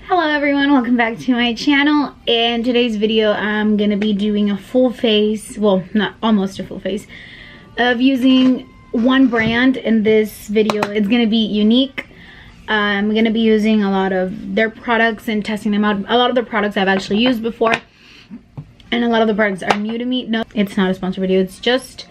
Hello everyone, welcome back to my channel. In today's video I'm gonna be doing a full face, well not almost a full face, of using one brand. In this video it's gonna be Younique. I'm gonna be using a lot of their products and testing them out. A lot of the products I've actually used before and a lot of the products are new to me. No, it's not a sponsored video, it's just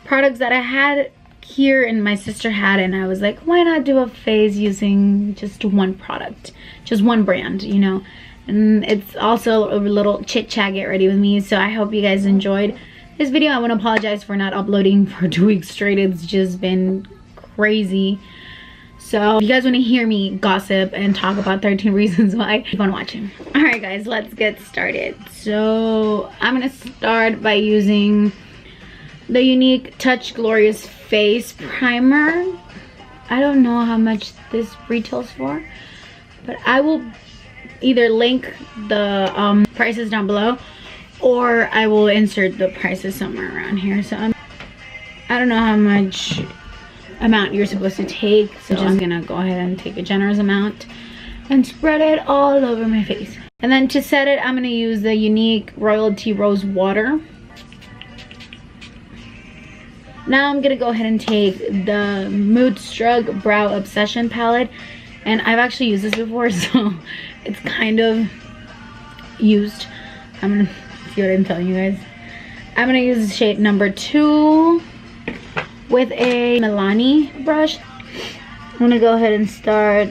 products that I had here and my sister had, and I was like, why not do a face using just one product, just one brand, you know. And it's also a little chit chat, get ready with me. So I hope you guys enjoyed this video. I want to apologize for not uploading for 2 weeks straight. It's just been crazy. So if you guys want to hear me gossip and talk about 13 reasons why, keep on watching. All right guys, let's get started. So I'm gonna start by using the Younique Touch Glorious Face Primer. I don't know how much this retails for, but I will either link the prices down below, or I will insert the prices somewhere around here. So I don't know how much amount you're supposed to take, so I'm gonna go ahead and take a generous amount and spread it all over my face. And then to set it, I'm gonna use the Younique Royalty Rose Water. Now I'm gonna go ahead and take the Moodstruck Brow Obsession palette, and I've actually used this before, so it's kind of used. I'm gonna see what I'm telling you guys. I'm gonna use shade number 2 with a Milani brush. I'm gonna go ahead and start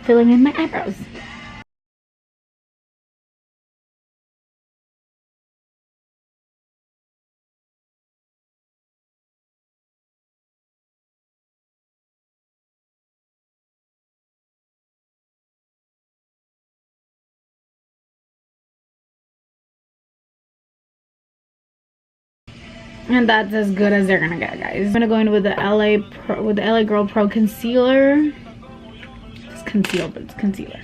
filling in my eyebrows. And that's as good as they're gonna get, guys. I'm gonna go in with the LA Girl Pro concealer. It's concealed, but it's concealer.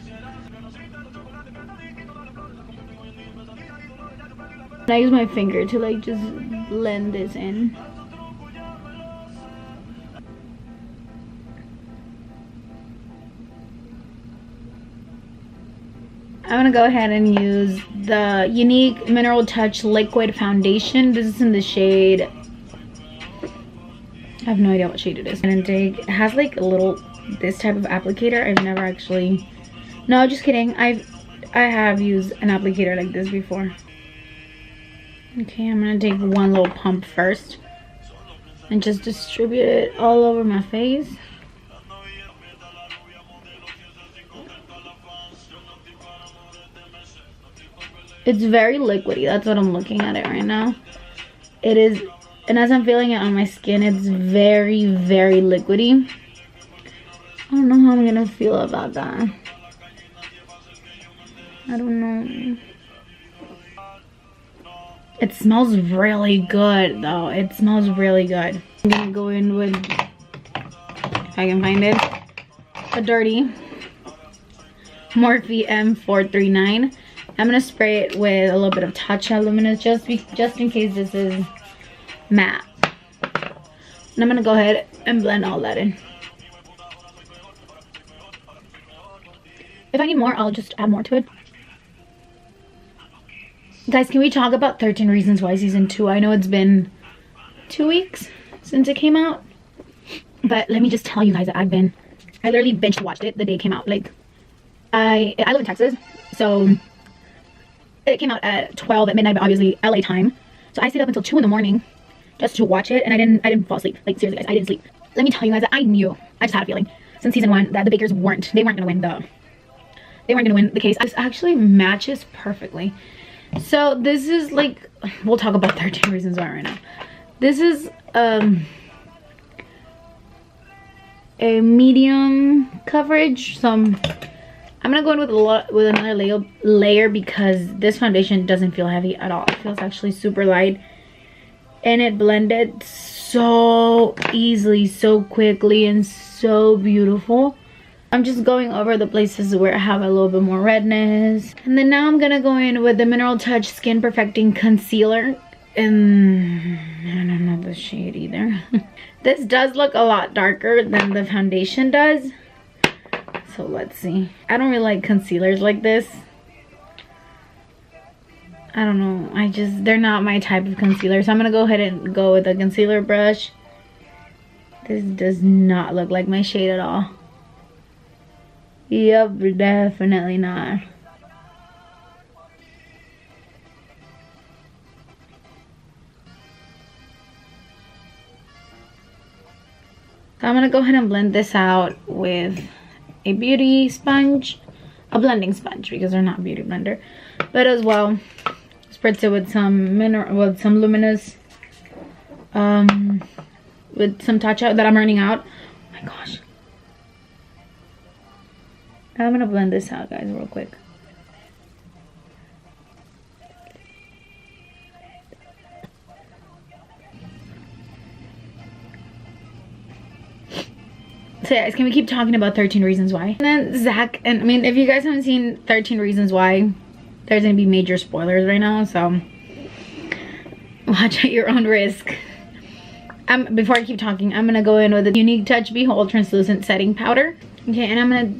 And I use my finger to like just blend this in. I'm gonna go ahead and use the Younique Mineral Touch Liquid Foundation. This is in the shade, I have no idea what shade it is. It has like a little, this type of applicator. I've never actually, no, just kidding. I have used an applicator like this before. Okay, I'm gonna take one little pump first and just distribute it all over my face. It's very liquidy. That's what I'm looking at it right now. It is, and as I'm feeling it on my skin, it's very, very liquidy. I don't know how I'm gonna feel about that. I don't know. It smells really good though. It smells really good. I'm gonna go in with, if I can find it, a dirty Morphe M439. I'm gonna spray it with a little bit of Tatcha Luminous just in case this is matte. And I'm gonna go ahead and blend all that in. If I need more, I'll just add more to it. Guys, can we talk about 13 Reasons Why Season 2? I know it's been 2 weeks since it came out, but let me just tell you guys that I literally binge watched it the day it came out. Like, I live in Texas, so it came out at 12 at midnight, but obviously LA time. So I stayed up until 2 in the morning just to watch it, and I didn't fall asleep. Like seriously guys, I didn't sleep. Let me tell you guys that I knew, I just had a feeling since season 1 that the Bakers weren't gonna win the case. This actually matches perfectly. So this is like, we'll talk about 13 Reasons Why right now. This is a medium coverage, so I'm gonna go in with another layer because this foundation doesn't feel heavy at all. It feels actually super light, and it blended so easily, so quickly, and so beautiful. I'm just going over the places where I have a little bit more redness. And then now I'm gonna go in with the Mineral Touch Skin Perfecting Concealer, and I don't know the shade either. This does look a lot darker than the foundation does. So let's see. I don't really like concealers like this. I don't know. They're not my type of concealer. So I'm gonna go ahead and go with a concealer brush. This does not look like my shade at all. Yep, definitely not. So I'm gonna go ahead and blend this out with a beauty sponge, a blending sponge, because they're not beauty blender, but as well spritz it with some luminous, with some touch out that I'm running out. Oh my gosh! I'm gonna blend this out, guys, real quick. So guys, can we keep talking about 13 Reasons Why? And then Zach, and I mean, if you guys haven't seen 13 Reasons Why, there's gonna be major spoilers right now, so watch at your own risk. Before I keep talking, I'm gonna go in with the Younique Touch Behold Translucent Setting Powder. Okay, and I'm gonna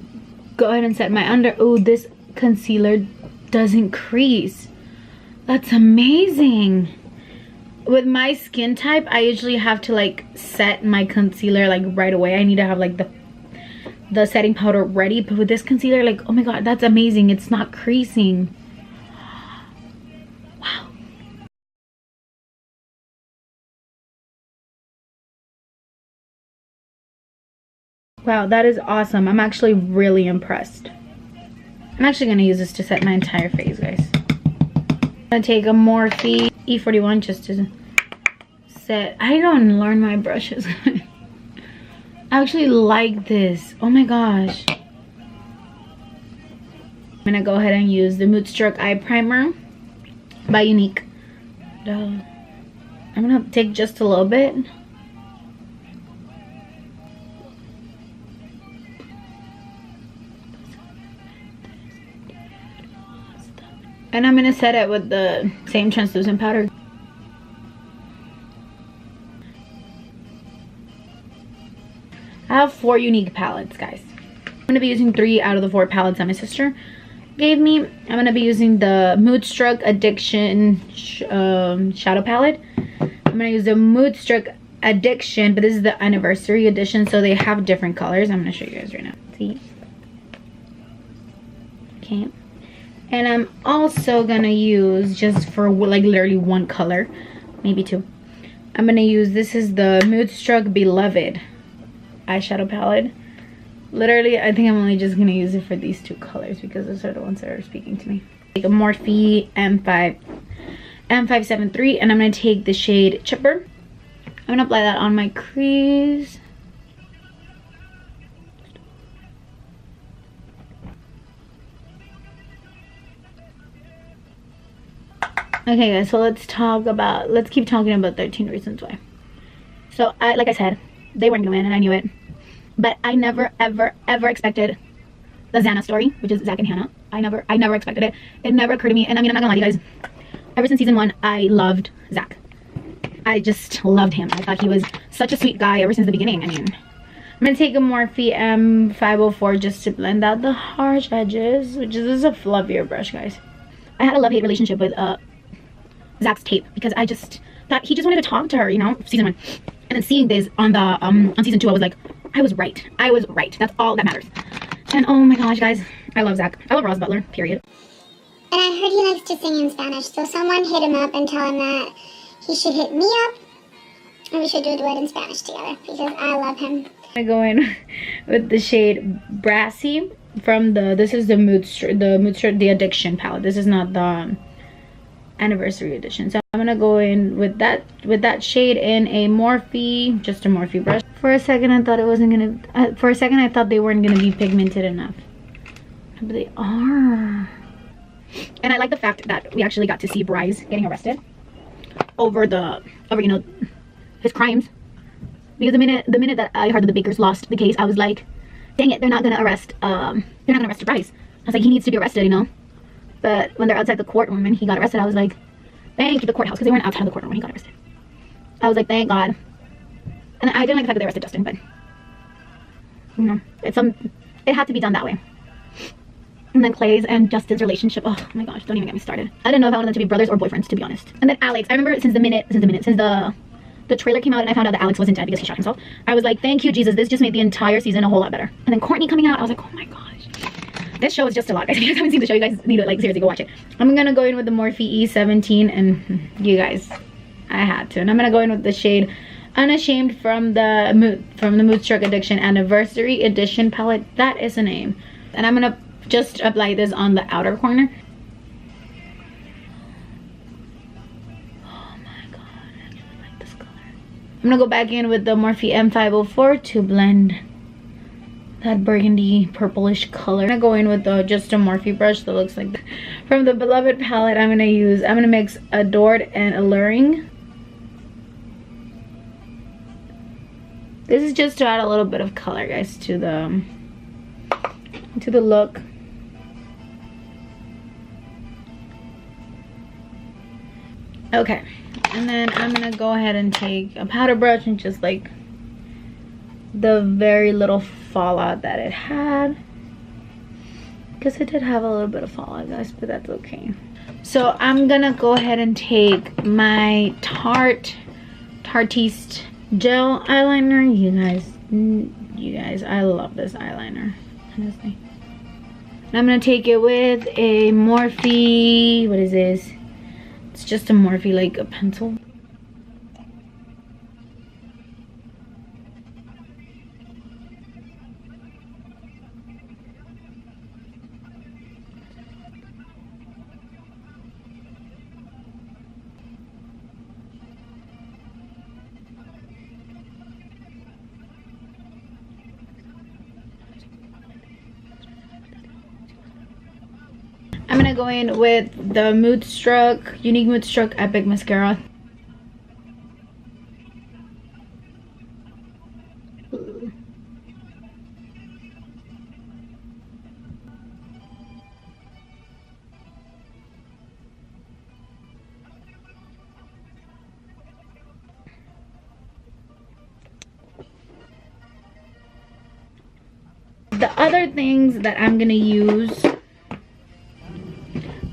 go ahead and set my under. Oh, this concealer doesn't crease. That's amazing. With my skin type, I usually have to like set my concealer like right away. I need to have like the setting powder ready, but with this concealer, like, oh my god, that's amazing. It's not creasing. Wow. Wow, that is awesome. I'm actually really impressed. I'm actually gonna use this to set my entire face, guys. I'm gonna take a Morphe E41 just to set. I don't learn my brushes. I actually like this. Oh my gosh. I'm gonna go ahead and use the Moodstruck Eye Primer by Younique. I'm gonna take just a little bit. And I'm gonna set it with the same translucent powder. I have 4 Younique palettes, guys. I'm gonna be using 3 out of the 4 palettes that my sister gave me. I'm gonna be using the Moodstruck Addiction shadow palette. I'm gonna use the Moodstruck Addiction, but this is the anniversary edition, so they have different colors. I'm gonna show you guys right now. See? Okay. And I'm also gonna use, just for like literally 1 color, maybe 2. I'm gonna use, this is the Moodstruck Beloved eyeshadow palette. Literally, I think I'm only just gonna use it for these 2 colors because those are the ones that are speaking to me. Take a Morphe M573, and I'm gonna take the shade Chipper. I'm gonna apply that on my crease. Okay guys, so let's keep talking about 13 Reasons Why. So like I said, they weren't gonna win and I knew it. But I never ever expected the Xana story, which is Zach and Hannah. I never expected it. It never occurred to me, and I mean, I'm not gonna lie to you guys. Ever since season 1, I loved Zach. I just loved him. I thought he was such a sweet guy ever since the beginning. I mean, I'm gonna take a Morphe M504 just to blend out the harsh edges, which is a fluffier brush, guys. I had a love-hate relationship with Zach's tape because I just thought he just wanted to talk to her, you know, season 1. And then seeing this on the on season 2, I was like, I was right. That's all that matters. And oh my gosh, guys, I love Zach. I love Ross Butler, period. And I heard he likes to sing in Spanish, so someone hit him up and tell him that he should hit me up and we should do a duet in Spanish together because I love him. I go in with the shade Brassy from this is the Moodstruck, the Addiction palette. This is not the anniversary edition. So I'm gonna go in with that shade in a Morphe, just a Morphe brush. For a second I thought it wasn't gonna, for a second I thought they weren't gonna be pigmented enough, but they are. And I like the fact that we actually got to see Bryce getting arrested over you know, his crimes, because the minute that I heard that the Bakers lost the case, I was like, dang it, they're not gonna arrest Bryce. I was like, he needs to be arrested, you know. But when they're outside the courtroom and he got arrested, I was like, thank you, the courthouse, because they weren't outside of the courtroom when he got arrested. I was like, thank God. And I didn't like the fact that they arrested Justin, but you know, it's it had to be done that way. And then Clay's and Justin's relationship. Oh my gosh, don't even get me started. I didn't know if I wanted them to be brothers or boyfriends, to be honest. And then Alex, I remember since the trailer came out and I found out that Alex wasn't dead because he shot himself, I was like, thank you, Jesus. This just made the entire season a whole lot better. And then Courtney coming out, I was like, oh my gosh. This show is just a lot, guys. If you guys haven't seen the show, you guys need to, like, seriously go watch it. I'm gonna go in with the Morphe E17, and you guys, I had to. And I'm gonna go in with the shade Unashamed from the Moodstruck Addiction Anniversary Edition palette. That is the name. And I'm gonna just apply this on the outer corner. Oh my god, I actually like this color. I'm gonna go back in with the Morphe M504 to blend that burgundy purplish color. I'm gonna go in with just a Morphe brush that looks like that. From the Beloved palette, I'm gonna mix Adored and Alluring. This is just to add a little bit of color, guys, to the look. Okay, and then I'm gonna go ahead and take a powder brush and just like the very little fallout that it had, because it did have a little bit of fallout, guys, but that's okay. So I'm gonna go ahead and take my Tartiste gel eyeliner. You guys, I love this eyeliner, honestly. And I'm gonna take it with a Morphe, what is this? It's just a Morphe, like a pencil. I'm gonna go in with the Younique Moodstruck Epic Mascara. The other things that I'm gonna use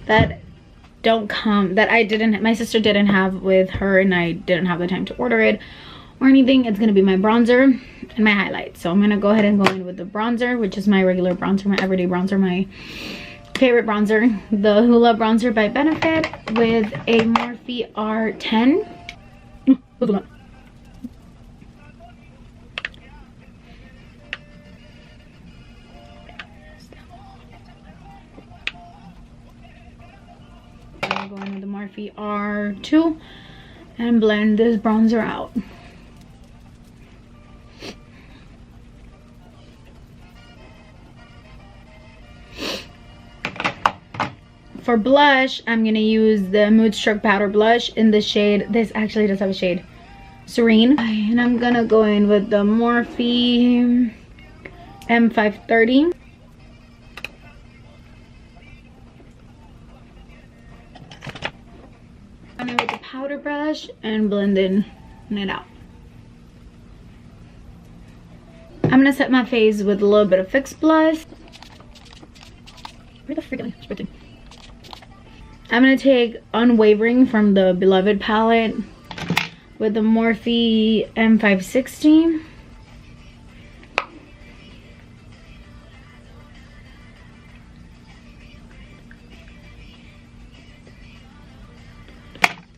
that my sister didn't have with her, and I didn't have the time to order it or anything, it's gonna be my bronzer and my highlight. So I'm gonna go ahead and go in with the bronzer, which is my regular bronzer, my everyday bronzer, my favorite bronzer, the Hoola bronzer by Benefit, with a Morphe R10. Hold on. I'm going with the Morphe R2 and blend this bronzer out. For blush, I'm gonna use the Moodstruck powder blush in the shade, this actually does have a shade, Serene. And I'm gonna go in with the Morphe M530. I'm in with the powder brush and blend it out. I'm gonna set my face with a little bit of Fix Plus. Where the freak am I sprinting? I'm gonna take Unwavering from the Beloved palette with the Morphe M560.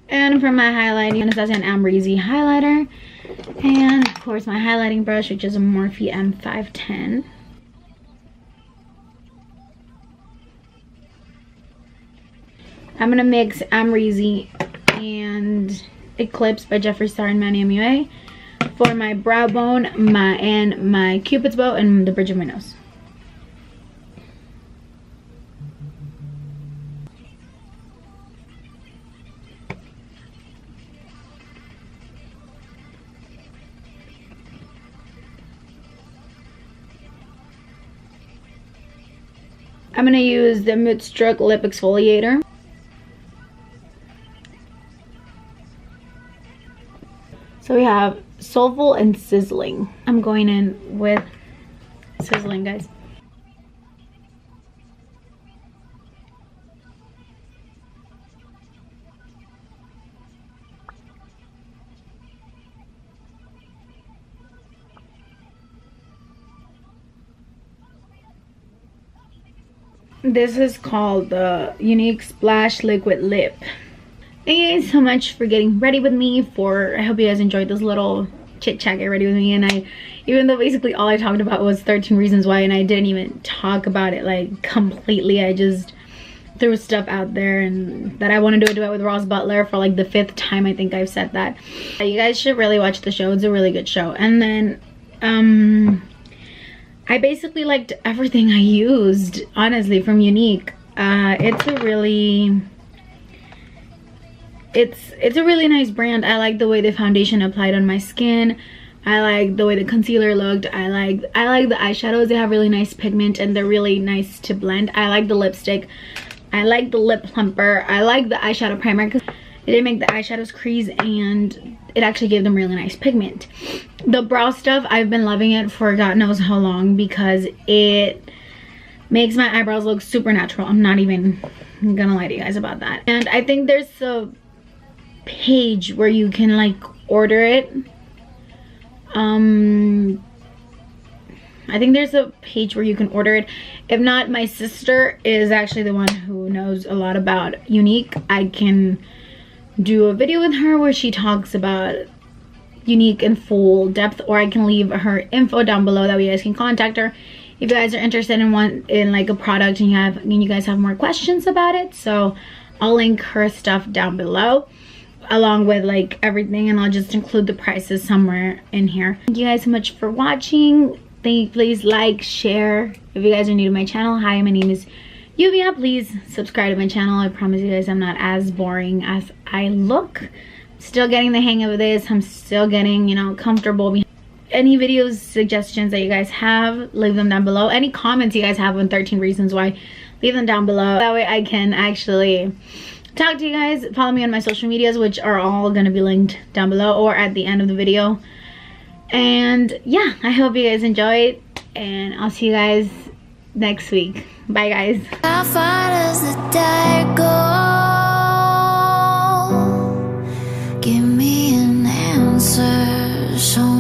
And for my highlighting, Anastasia and Amrezy highlighter. And of course my highlighting brush, which is a Morphe M510. I'm gonna mix Amrezy and Eclipse by Jeffree Star and Manny MUA for my brow bone, my Cupid's bow, and the bridge of my nose. I'm gonna use the Moodstruck Lip Exfoliator. So we have Soulful and Sizzling. I'm going in with Sizzling, guys. This is called the Younique Splash Liquid Lip. Thank you guys so much for getting ready with me. I hope you guys enjoyed this little chit chat, get ready with me. And even though basically all I talked about was 13 reasons why, and I didn't even talk about it like completely, I just threw stuff out there, and that I want to do a duet with Ross Butler for like the 5th time. I think I've said that. You guys should really watch the show. It's a really good show. And then I basically liked everything I used, honestly, from Younique. It's a really nice brand. I like the way the foundation applied on my skin. I like the way the concealer looked. I like the eyeshadows. They have really nice pigment and they're really nice to blend. I like the lipstick. I like the lip plumper. I like the eyeshadow primer because it didn't make the eyeshadows crease and it actually gave them really nice pigment. The brow stuff, I've been loving it for God knows how long because it makes my eyebrows look super natural. I'm not even gonna lie to you guys about that. And I think there's a page where you can like order it. I think there's a page where you can order it. If not, my sister is actually the one who knows a lot about Younique. I can do a video with her where she talks about Younique in full depth, or I can leave her info down below that way you guys can contact her if you guys are interested in like a product and you guys have more questions about it. So I'll link her stuff down below along with like everything, and I'll just include the prices somewhere in here. Thank you guys so much for watching. Please like, share. If you guys are new to my channel, hi, my name is Yuvia. Please subscribe to my channel. I promise you guys I'm not as boring as I look. I'm still getting the hang of this. I'm still getting, you know, comfortable. Any videos, suggestions that you guys have, leave them down below. Any comments you guys have on 13 reasons why, leave them down below. That way I can actually talk to you guys. Follow me on my social medias, which are all gonna be linked down below or at the end of the video. And yeah, I hope you guys enjoyed, and I'll see you guys next week. Bye guys. How far does the day go? Give me an answer. Show